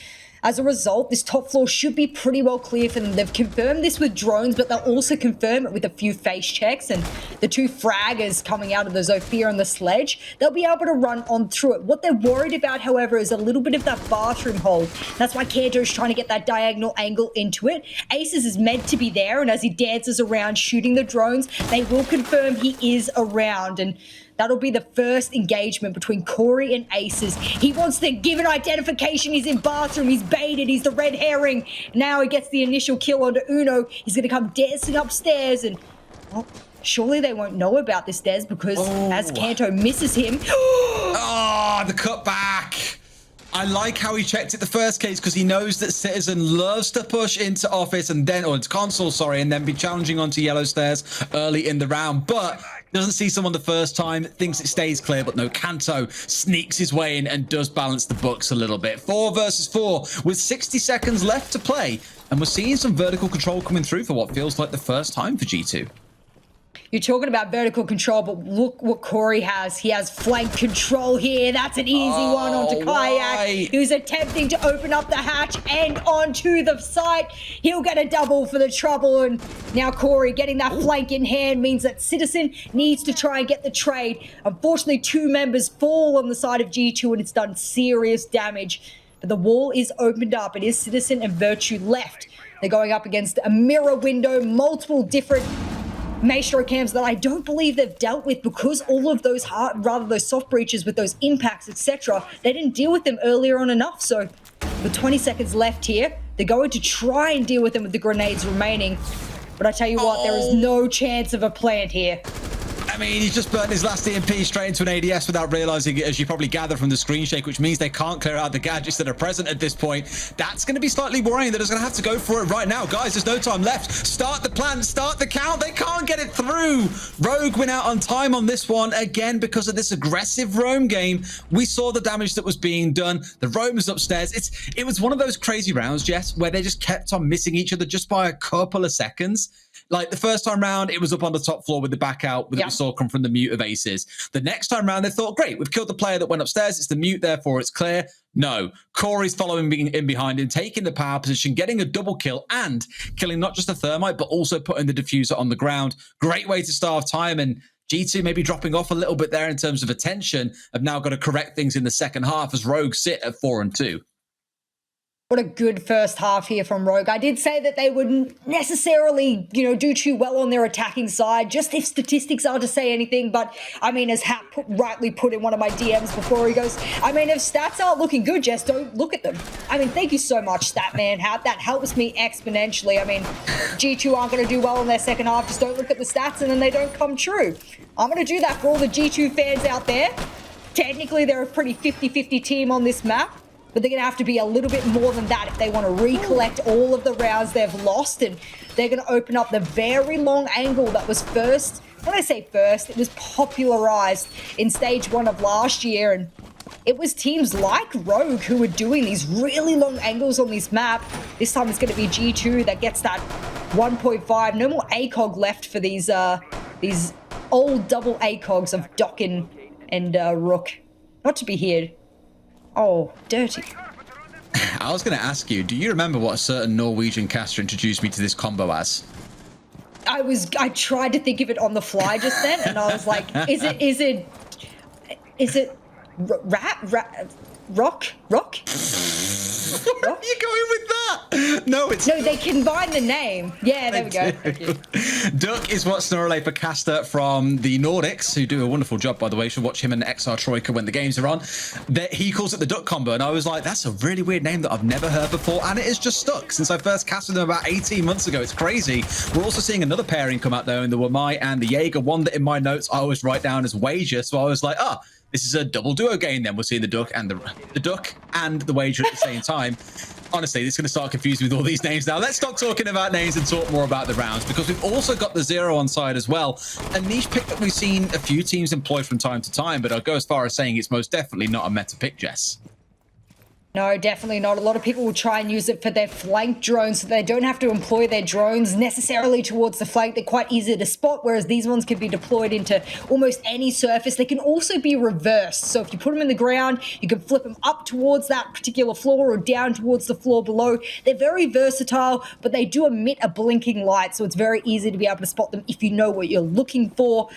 as a result, this top floor should be pretty well clear for them. They've confirmed this with drones, but they'll also confirm it with a few face checks, and the 2 fraggers coming out of the Zofia and the sledge, they'll be able to run on through it. What they're worried about, however, is a little bit of that bathroom hole. That's why Kanto's trying to get that diagonal angle into it. Aces is meant to be there, and as he dances around shooting the drones, they will confirm he is around, and that'll be the first engagement between Corey and Aces. He wants to give an identification. He's in bathroom. He's baited. He's the red herring. Now he gets the initial kill onto Uno. He's going to come dancing upstairs and... well, Surely they won't know about this, Des, because as Kanto misses him... Oh, the cutback. I like how he checked it the first case because he knows that Citizen loves to push into office and then, or into console, sorry, and then be challenging onto yellow stairs early in the round. But doesn't see someone the first time, thinks it stays clear, but no, Kanto sneaks his way in and does balance the books a little bit. 4 versus 4 with 60 seconds left to play. And we're seeing some vertical control coming through for what feels like the first time for G2. You're talking about vertical control, but look what Corey has. He has flank control here. That's an easy one onto Kayak, who's attempting to open up the hatch and onto the site. He'll get a double for the trouble. And now Corey getting that flank in hand means that Citizen needs to try and get the trade. Unfortunately, 2 members fall on the side of G2 and it's done serious damage. But the wall is opened up. It is Citizen and Virtue left. They're going up against a mirror window, multiple different Maestro cams that I don't believe they've dealt with because all of those those soft breaches with those impacts, etc., they didn't deal with them earlier on enough. So with 20 seconds left here, they're going to try and deal with them with the grenades remaining. But I tell you what, there is no chance of a plant here. I mean, he's just burnt his last EMP straight into an ADS without realizing it, as you probably gather from the screen shake, which means they can't clear out the gadgets that are present at this point. That's going to be slightly worrying. They're just going to have to go for it right now. Guys, there's no time left. Start the plan, start the count. They can't get it through. Rogue went out on time on this one again because of this aggressive roam game. We saw the damage that was being done. The roam is upstairs. It was one of those crazy rounds, Jess, where they just kept on missing each other just by a couple of seconds. Like the first time round, it was up on the top floor with the back out that we saw come from the mute of Aces. The next time round, they thought, great, we've killed the player that went upstairs. It's the mute, therefore it's clear. No, Corey's following in behind him, taking the power position, getting a double kill and killing not just the thermite, but also putting the diffuser on the ground. Great way to starve time. And G2 maybe dropping off a little bit there in terms of attention. Have now got to correct things in the second half as Rogue sit at 4-2. What a good first half here from Rogue. I did say that they wouldn't necessarily, do too well on their attacking side, just if statistics are to say anything. But, I mean, as Hat rightly put in one of my DMs before, he goes, I mean, if stats aren't looking good, Jess, don't look at them. I mean, thank you so much, Statman Hat. That helps me exponentially. I mean, G2 aren't going to do well in their second half. Just don't look at the stats and then they don't come true. I'm going to do that for all the G2 fans out there. Technically, they're a pretty 50-50 team on this map. But they're going to have to be a little bit more than that if they want to recollect all of the rounds they've lost. And they're going to open up the very long angle that was first. When I say first, it was popularized in stage 1 of last year. And it was teams like Rogue who were doing these really long angles on this map. This time it's going to be G2 that gets that 1.5. No more ACOG left for these old double ACOGs of Dokken and Rook. Not to be here. Oh, dirty. I was going to ask you, do you remember what a certain Norwegian caster introduced me to this combo as? I tried to think of it on the fly just then, and I was like, is it rock? Where are you going with that? No, they combine the name. Yeah, there we go. Duck is what Snorrelay for caster from the Nordics, who do a wonderful job, by the way. You should watch him and XR Troika when the games are on. He calls it the Duck combo, and I was like, that's a really weird name that I've never heard before, and it is just stuck since I first casted them about 18 months ago. It's crazy. We're also seeing another pairing come out there in the Wamai and the Jaeger, one that in my notes I always write down as Wager, so I was like, this is a double duo game then. We're seeing the Duck and the Wager at the same time. Honestly, this is going to start confusing with all these names now. Let's stop talking about names and talk more about the rounds, because we've also got the Zero on side as well. A niche pick that we've seen a few teams employ from time to time, but I'll go as far as saying it's most definitely not a meta pick, Jess. No, definitely not. A lot of people will try and use it for their flank drones so they don't have to employ their drones necessarily towards the flank. They're quite easy to spot, whereas these ones can be deployed into almost any surface. They can also be reversed. So if you put them in the ground, you can flip them up towards that particular floor or down towards the floor below. They're very versatile, but they do emit a blinking light, so it's very easy to be able to spot them if you know what you're looking for.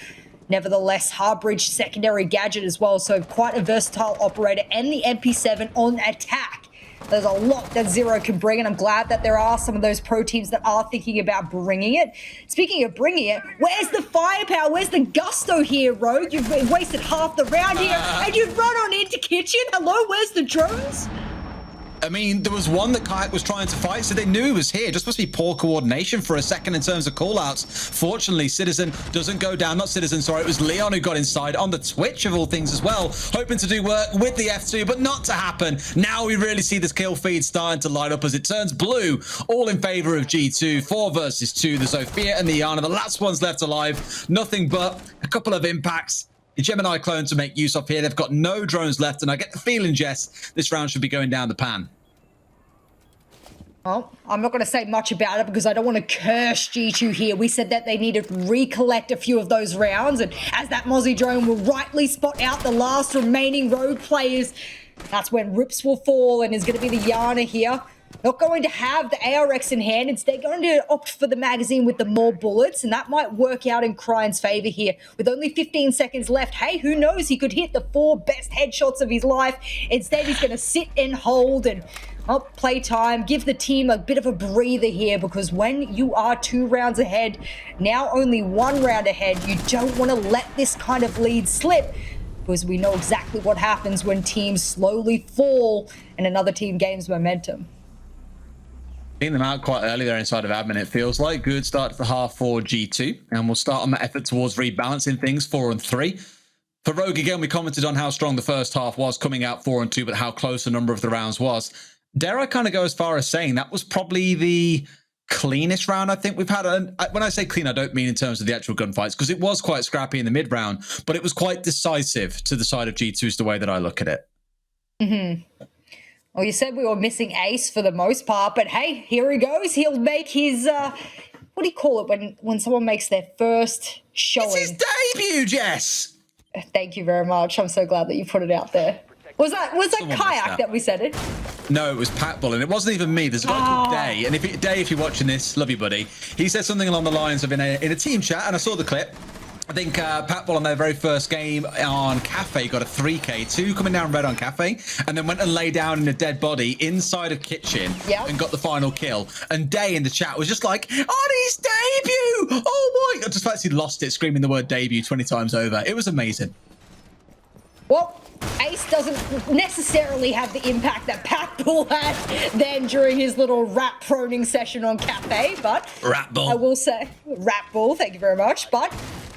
Nevertheless, Harbridge secondary gadget as well, so quite a versatile operator, and the MP7 on attack. There's a lot that Zero can bring, and I'm glad that there are some of those pro teams that are thinking about bringing it. Speaking of bringing it, where's the firepower? Where's the gusto here, Rogue? You've wasted half the round here, and you've run on into kitchen. Hello, where's the drones? I mean, there was one that Kayak was trying to fight, so they knew he was here. Just must be poor coordination for a second in terms of callouts. Fortunately, Citizen doesn't go down. Not Citizen, sorry. It was Leon who got inside on the Twitch of all things as well. Hoping to do work with the F2, but not to happen. Now we really see this kill feed starting to light up as it turns blue. All in favor of G2. 4 versus 2. The Zofia and the Yana. The last one's left alive. Nothing but a couple of impacts. The Gemini clone to make use of here. They've got no drones left, and I get the feeling, Jess, this round should be going down the pan. Well, I'm not going to say much about it because I don't want to curse G2 here. We said that they need to recollect a few of those rounds, and as that Mozzie drone will rightly spot out the last remaining rogue players, that's when rips will fall, and is going to be the Yana here. Not going to have the ARX in hand. Instead, going to opt for the magazine with the more bullets, and that might work out in Krein's favor here. With only 15 seconds left, hey, who knows? He could hit the 4 best headshots of his life. Instead, he's going to sit and hold and play time, give the team a bit of a breather here, because when you are 2 rounds ahead, now only 1 round ahead, you don't want to let this kind of lead slip, because we know exactly what happens when teams slowly fall and another team gains momentum. Seeing them out quite early there inside of admin, it feels like. Good start to the half for G2, and we'll start on that effort towards rebalancing things 4 and 3. For Rogue, again, we commented on how strong the first half was coming out 4 and 2, but how close a number of the rounds was. Dare I kind of go as far as saying that was probably the cleanest round I think we've had. When I say clean, I don't mean in terms of the actual gunfights, because it was quite scrappy in the mid round, but it was quite decisive to the side of G2 is the way that I look at it. Mm-hmm. Well, you said we were missing Ace for the most part, but hey, here he goes. He'll make his, what do you call it when someone makes their first showing? It's his debut, Jess! Thank you very much. I'm so glad that you put it out there. Was that Kayak that we said it? No, it was Pat Bull, and it wasn't even me. There's a guy called Day, and if you're watching this, love you, buddy. He said something along the lines of in a team chat, and I saw the clip. I think Pat Bull on their very first game on Cafe got a 3K, 2 coming down red on Cafe, and then went and lay down in a dead body inside of kitchen and got the final kill. And Day in the chat was just like, on his debut! Oh my! I just actually lost it, screaming the word debut 20 times over. It was amazing. Well, Ace doesn't necessarily have the impact that Pat Bull had then during his little rap proning session on Cafe, but Rap Bull. I will say, Rap Bull, thank you very much, but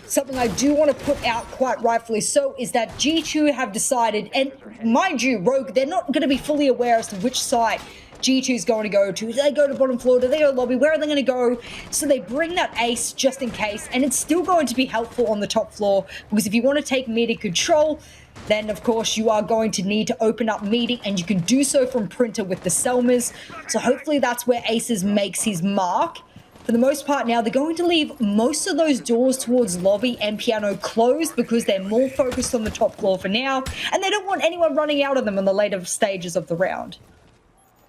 something I do want to put out quite rightfully so is that G2 have decided, and mind you, Rogue, they're not going to be fully aware as to which side G2 is going to go to. Do they go to bottom floor? Do they go to lobby? Where are they going to go? So they bring that Ace just in case, and it's still going to be helpful on the top floor, because if you want to take mid in control, then of course you are going to need to open up meeting, and you can do so from Printer with the Selmas. So hopefully that's where Aces makes his mark. For the most part now, they're going to leave most of those doors towards lobby and piano closed because they're more focused on the top floor for now, and they don't want anyone running out of them in the later stages of the round.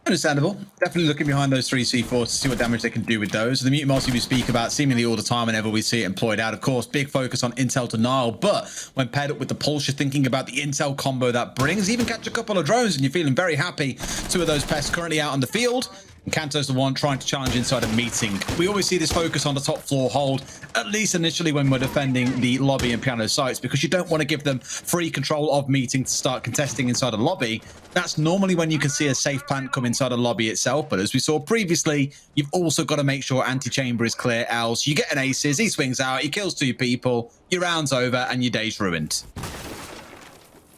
Understandable. Definitely looking behind those 3 C4s to see what damage they can do with those. The mutant multi we speak about seemingly all the time whenever we see it employed out. Of course, big focus on intel denial, but when paired up with the pulse, you're thinking about the intel combo that brings. Even catch a couple of drones and you're feeling very happy. 2 of those pests currently out on the field. And Kanto's the one trying to challenge inside a meeting. We always see this focus on the top floor hold, at least initially when we're defending the lobby and piano sites, because you don't want to give them free control of meeting to start contesting inside a lobby. That's normally when you can see a safe plant come inside a lobby itself. But as we saw previously, you've also got to make sure anti-chamber is clear, else you get an aces, he swings out, he kills 2 people, your round's over and your day's ruined.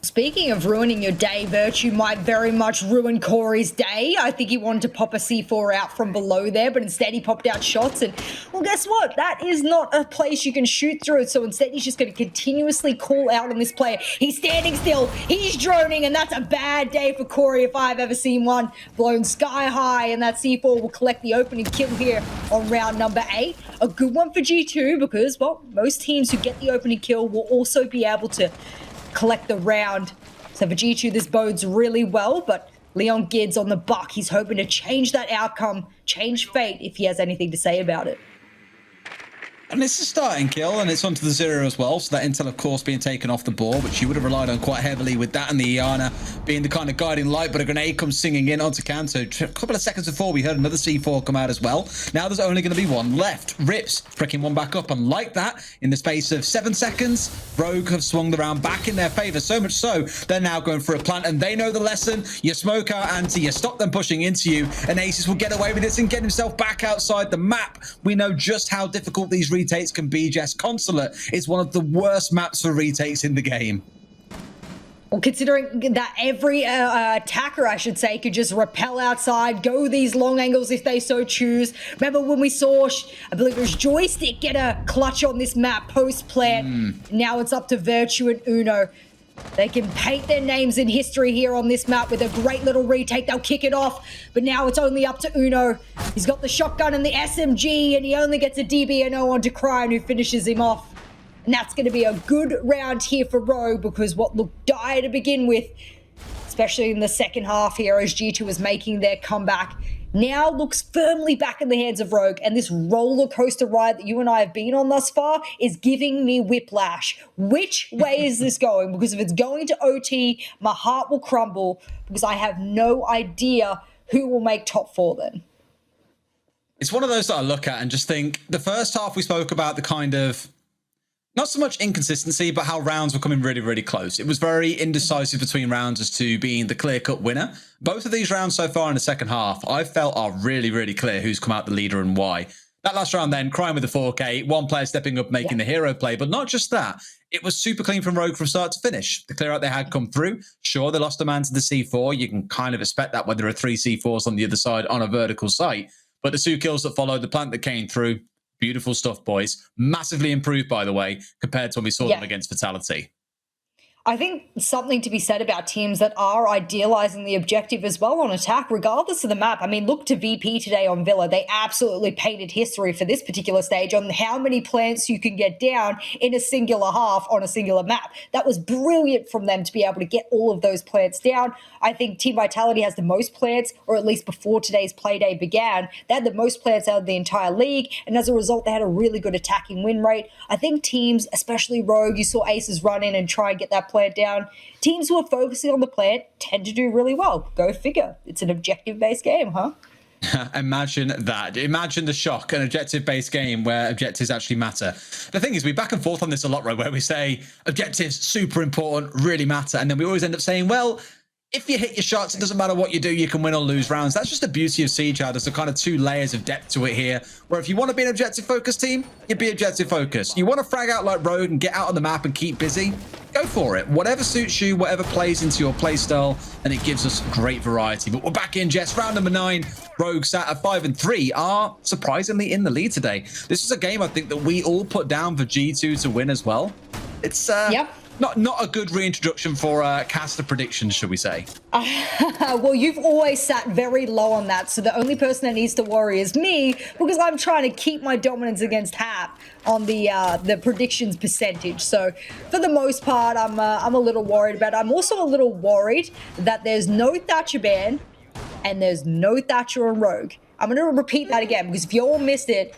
Speaking of ruining your day, Virtue might very much ruin Corey's day. I think he wanted to pop a C4 out from below there, but instead he popped out shots. And, well, guess what? That is not a place you can shoot through. So instead he's just going to continuously call out on this player. He's standing still, he's droning, and that's a bad day for Corey if I've ever seen one. Blown sky high, and that C4 will collect the opening kill here on round number 8. A good one for G2 because, well, most teams who get the opening kill will also be able to collect the round. So for G2, this bodes really well, but Leon Gids on the buck. He's hoping to change that outcome, change fate, if he has anything to say about it. And it's a starting kill, and it's onto the 0 as well. So that intel, of course, being taken off the board, which you would have relied on quite heavily with that and the Iana being the kind of guiding light. But a grenade comes singing in onto Canto. A couple of seconds before, we heard another C4 come out as well. Now there's only going to be one left. Rips pricking one back up, and like that, in the space of 7 seconds, Rogue have swung the round back in their favor. So much so, they're now going for a plant, and they know the lesson. You smoke out anti, you stop them pushing into you, and Aces will get away with this and get himself back outside the map. We know just how difficult these retakes can be. Jess, Consulate is one of the worst maps for retakes in the game. Well, considering that every attacker, I should say, could just rappel outside, go these long angles if they so choose. Remember when we saw, I believe it was Joystick, get a clutch on this map post-plant. Now it's up to Virtue and Uno. They can paint their names in history here on this map with a great little retake. They'll kick it off, but now it's only up to Uno. He's got the shotgun and the SMG, and he only gets a DBNO onto Cryan, who finishes him off. And that's going to be a good round here for Rogue, because what looked dire to begin with, especially in the second half here as G2 is making their comeback, now looks firmly back in the hands of Rogue. And this roller coaster ride that you and I have been on thus far is giving me whiplash. Which way is this going? Because if it's going to OT, my heart will crumble, because I have no idea who will make top 4 then. It's one of those that I look at and just think, the first half we spoke about the kind of, not so much inconsistency, but how rounds were coming really, really close. It was very indecisive between rounds as to being the clear-cut winner. Both of these rounds so far in the second half, I felt are really, really clear who's come out the leader and why. That last round then, Cryan with the 4K, one player stepping up, making the hero play. But not just that, it was super clean from Rogue from start to finish. The clear out they had come through. Sure, they lost a man to the C4. You can kind of expect that when there are 3 C4s on the other side on a vertical site. But the 2 kills that followed, the plant that came through, beautiful stuff, boys. Massively improved, by the way, compared to when we saw them against Vitality. I think something to be said about teams that are idealizing the objective as well on attack, regardless of the map. I mean, look to VP today on Villa. They absolutely painted history for this particular stage on how many plants you can get down in a singular half on a singular map. That was brilliant from them to be able to get all of those plants down. I think Team Vitality has the most plants, or at least before today's Playday began, they had the most plants out of the entire league, and as a result, they had a really good attacking win rate. I think teams, especially Rogue, you saw Aces run in and try and get that plant down. Teams who are focusing on the plant tend to do really well. Go figure. It's an objective-based game, huh? Imagine that. Imagine the shock, an objective-based game where objectives actually matter. The thing is, we back and forth on this a lot, right, where we say objectives, super important, really matter, and then we always end up saying, well, if you hit your shots, it doesn't matter what you do, you can win or lose rounds. That's just the beauty of Siege. There's a kind of 2 layers of depth to it here, where if you want to be an objective-focused team, you be objective-focused. You want to frag out like Rogue and get out on the map and keep busy, go for it. Whatever suits you, whatever plays into your play style, and it gives us great variety. But we're back in, Jess. Round number 9. Rogue sat at 5-3 are surprisingly in the lead today. This is a game I think that we all put down for G2 to win as well. It's not a good reintroduction for caster predictions, should we say? Well, you've always sat very low on that, so the only person that needs to worry is me, because I'm trying to keep my dominance against Hap on the predictions percentage. So for the most part, I'm a little worried about it. I'm also a little worried that there's no Thatcher ban and there's no Thatcher on Rogue. I'm going to repeat that again, because if you all missed it,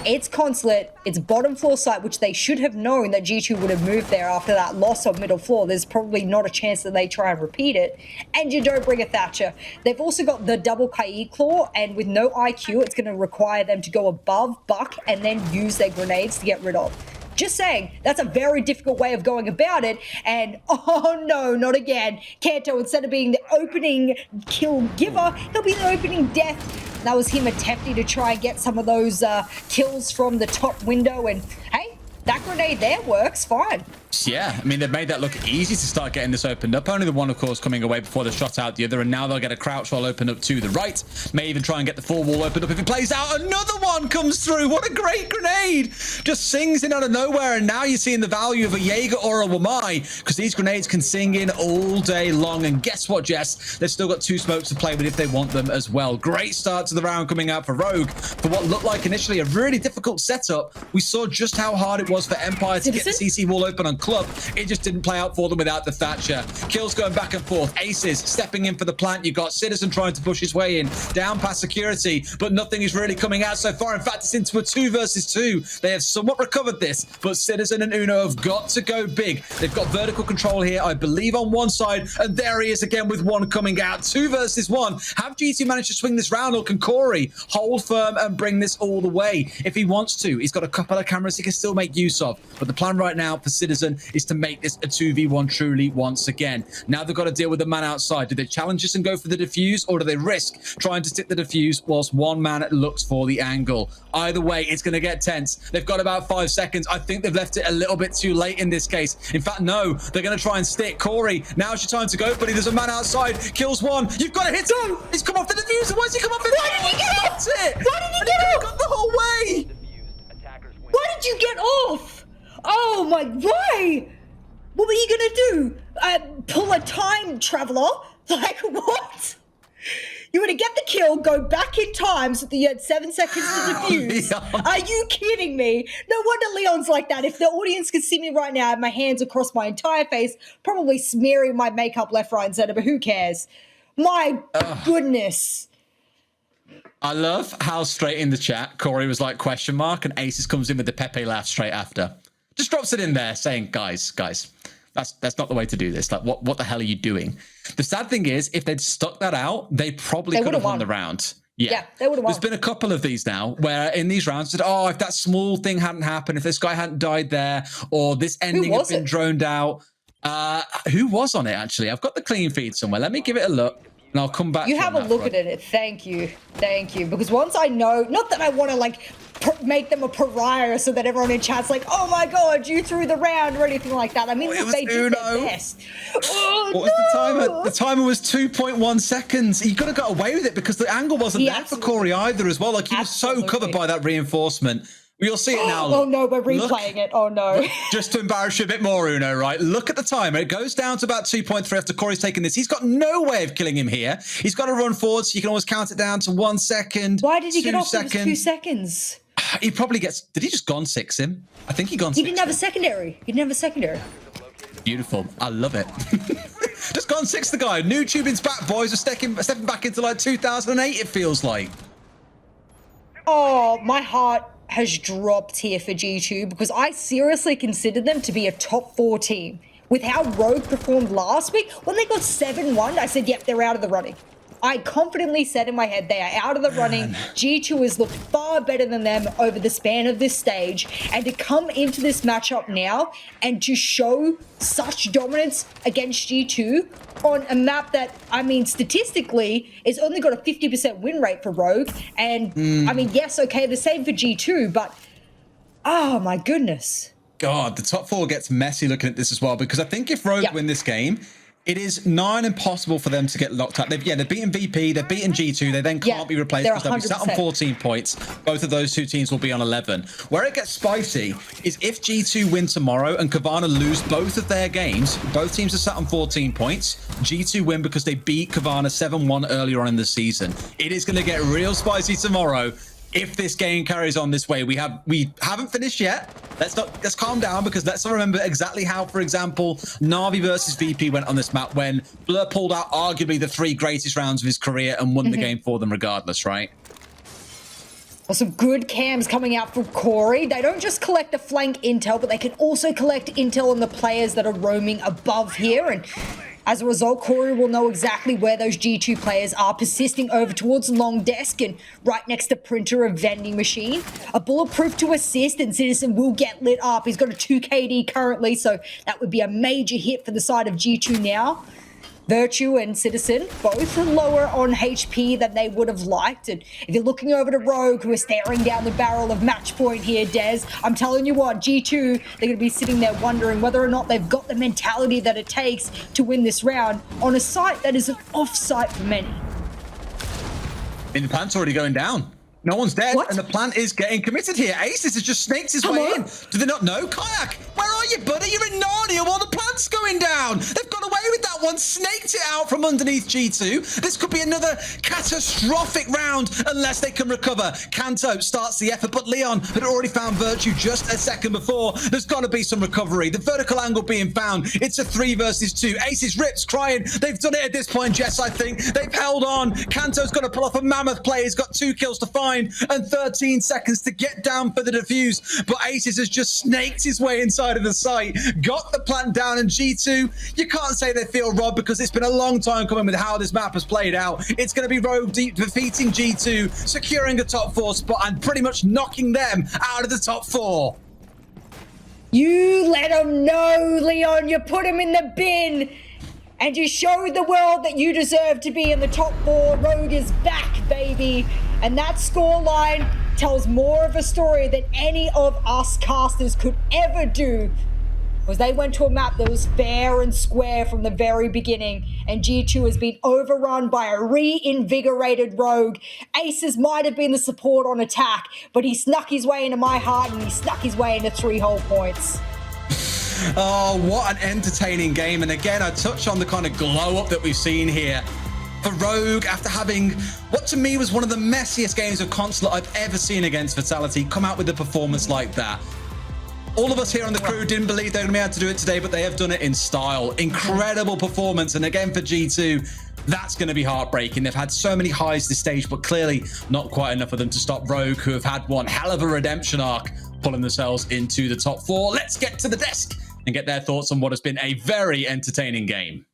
it's Consulate, it's bottom floor site, which they should have known that G2 would have moved there after that loss of middle floor. There's probably not a chance that they try and repeat it. And you don't bring a Thatcher. They've also got the double Kaid claw, and with no IQ, it's going to require them to go above Buck and then use their grenades to get rid of. Just saying, that's a very difficult way of going about it. And oh no, not again. Kanto, instead of being the opening kill giver, he'll be the opening death. That was him attempting to try and get some of those kills from the top window. And hey, that grenade there works fine. Yeah, I mean, they've made that look easy to start getting this opened up. Only the one, of course, coming away before the shot out the other, and now they'll get a crouch wall open up to the right. May even try and get the full wall opened up if it plays out. Another one comes through. What a great grenade. Just sings in out of nowhere, and now you're seeing the value of a Jaeger or a Wamai, because these grenades can sing in all day long. And guess what, Jess? They've still got 2 smokes to play with if they want them as well. Great start to the round coming out for Rogue. For what looked like initially a really difficult setup, we saw just how hard it was for Empire to get the CC wall open on Club. It just didn't play out for them without the Thatcher. Kills going back and forth. Aces stepping in for the plant. You got Citizen trying to push his way in, down past security, but nothing is really coming out so far. In fact, it's into a 2 versus 2. They have somewhat recovered this, but Citizen and Uno have got to go big. They've got vertical control here, I believe, on one side, and there he is again with one coming out. 2 versus 1. Have G2 managed to swing this round, or can Corey hold firm and bring this all the way? If he wants to, he's got a couple of cameras he can still make use of, but the plan right now for Citizen is to make this a 2v1 truly once again. Now they've got to deal with the man outside. Do they challenge this and go for the defuse, or do they risk trying to stick the defuse whilst one man looks for the angle? Either way, it's going to get tense. They've got about 5 seconds. I think they've left it a little bit too late in this case. In fact, no, they're going to try and stick. Corey, now's your time to go, buddy. There's a man outside. Kills one. You've got to hit him. He's come off the diffuser. Why's he come off the diffuser? Why did he get off? It. Why did he get off? Got the whole way. Why did you get off? Oh my, why? What were you gonna do? Pull a time traveler? Like, what? You were to get the kill, go back in time so that you had 7 seconds to defuse. Are you kidding me? No wonder Leon's like that. If the audience could see me right now, I have my hands across my entire face, probably smearing my makeup left, right, and center, but who cares? My goodness. I love how straight in the chat, Corey was like, question mark, and Aces comes in with the Pepe laugh straight after. Just drops it in there saying, guys, that's not the way to do this. Like, what the hell are you doing? The sad thing is, if they'd stuck that out, they probably could have won the round. Yeah, they would have won. There's been a couple of these now where in these rounds, said, oh, if that small thing hadn't happened, if this guy hadn't died there, or this ending had been droned out. Who was on it, actually? I've got the clean feed somewhere. Let me give it a look. And I'll come back. You have a look at it. Thank you. Because once I know, not that I want to like make them a pariah so that everyone in chat's like, oh my god, you threw the round or anything like that. I mean, they did their best. Oh, what was the timer? The timer was 2.1 seconds. You could have got away with it because the angle wasn't there for Corey either as well. Like, he was so covered by that reinforcement. You'll see it now. Oh no, we're replaying it. Oh no. Just to embarrass you a bit more, Uno, right? Look at the timer. It goes down to about 2.3 after Corey's taken this. He's got no way of killing him here. He's got to run forward, so you can always count it down to 1 second. Why did he get off with 2 seconds? He probably gets... Did he just gone 6 him? I think he gone 6. He didn't have a secondary. Beautiful. I love it. Just gone 6 the guy. New tubing's back, boys. We're stepping back into like 2008, it feels like. Oh, my heart has dropped here for G2 because I seriously considered them to be a top 4 team. With how Rogue performed last week, when they got 7-1, I said, yep, they're out of the running. I confidently said in my head, they are out of the running. G2 has looked far better than them over the span of this stage. And to come into this matchup now and to show such dominance against G2 on a map that, I mean, statistically, is only got a 50% win rate for Rogue. And, I mean, yes, okay, the same for G2, but, oh my goodness. God, the top 4 gets messy looking at this as well, because I think if Rogue win this game, it is nigh impossible for them to get locked up. They've beaten VP, they've beaten G2, they then can't be replaced because they'll be sat on 14 points. Both of those 2 teams will be on 11. Where it gets spicy is if G2 win tomorrow and Kavana lose both of their games, both teams are sat on 14 points. G2 win because they beat Kavana 7-1 earlier on in the season. It is going to get real spicy tomorrow. If this game carries on this way, we haven't finished yet. Let's calm down, because let's remember exactly how, for example, Na'Vi versus VP went on this map when Blur pulled out arguably the 3 greatest rounds of his career and won the game for them regardless, right? Well, some good cams coming out from Corey. They don't just collect the flank intel, but they can also collect intel on the players that are roaming above here. And as a result, Corey will know exactly where those G2 players are, persisting over towards Long Desk and right next to Printer, a vending machine. A bulletproof to assist, and Citizen will get lit up. He's got a 2 KD currently, so that would be a major hit for the side of G2 now. Virtue and Citizen both are lower on HP than they would have liked. And if you're looking over to Rogue, who are staring down the barrel of match point here, Des, I'm telling you what, G2, they're going to be sitting there wondering whether or not they've got the mentality that it takes to win this round on a site that is an off-site for many. And the plant's already going down. No one's dead, and the plant is getting committed here. Aces has just snaked his way in. Do they not know? Kayak, where are you, buddy? You're in Narnia while the plant's going down. They've got away with that one. Leon snaked it out from underneath G2. This could be another catastrophic round unless they can recover. Kanto starts the effort, but Leon had already found Virtue just a second before. There's got to be some recovery. The vertical angle being found. It's a 3 versus 2. Aces Rips crying. They've done it at this point, Jess, I think. They've held on. Kanto's got to pull off a mammoth play. He's got 2 kills to find and 13 seconds to get down for the defuse. But Aces has just snaked his way inside of the site, got the plant down, and G2, you can't say they feel robbed because it's been a long time coming with how this map has played out. It's going to be Rogue defeating G2, securing a top 4 spot and pretty much knocking them out of the top 4. You let them know, Leon. You put them in the bin. And you showed the world that you deserve to be in the top 4. Rogue is back, baby. And that scoreline tells more of a story than any of us casters could ever do. Was they went to a map that was fair and square from the very beginning, and G2 has been overrun by a reinvigorated Rogue. Aces might have been the support on attack, but he snuck his way into my heart and he snuck his way into 3 whole points. Oh, what an entertaining game. And again, I touch on the kind of glow up that we've seen here for Rogue after having what to me was one of the messiest games of Consulate I've ever seen against Vitality come out with a performance like that. All of us here on the crew didn't believe they were going to be able to do it today, but they have done it in style. Incredible performance. And again, for G2, that's going to be heartbreaking. They've had so many highs this stage, but clearly not quite enough of them to stop Rogue, who have had one hell of a redemption arc, pulling themselves into the top 4. Let's get to the desk and get their thoughts on what has been a very entertaining game.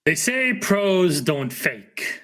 They say pros don't fake.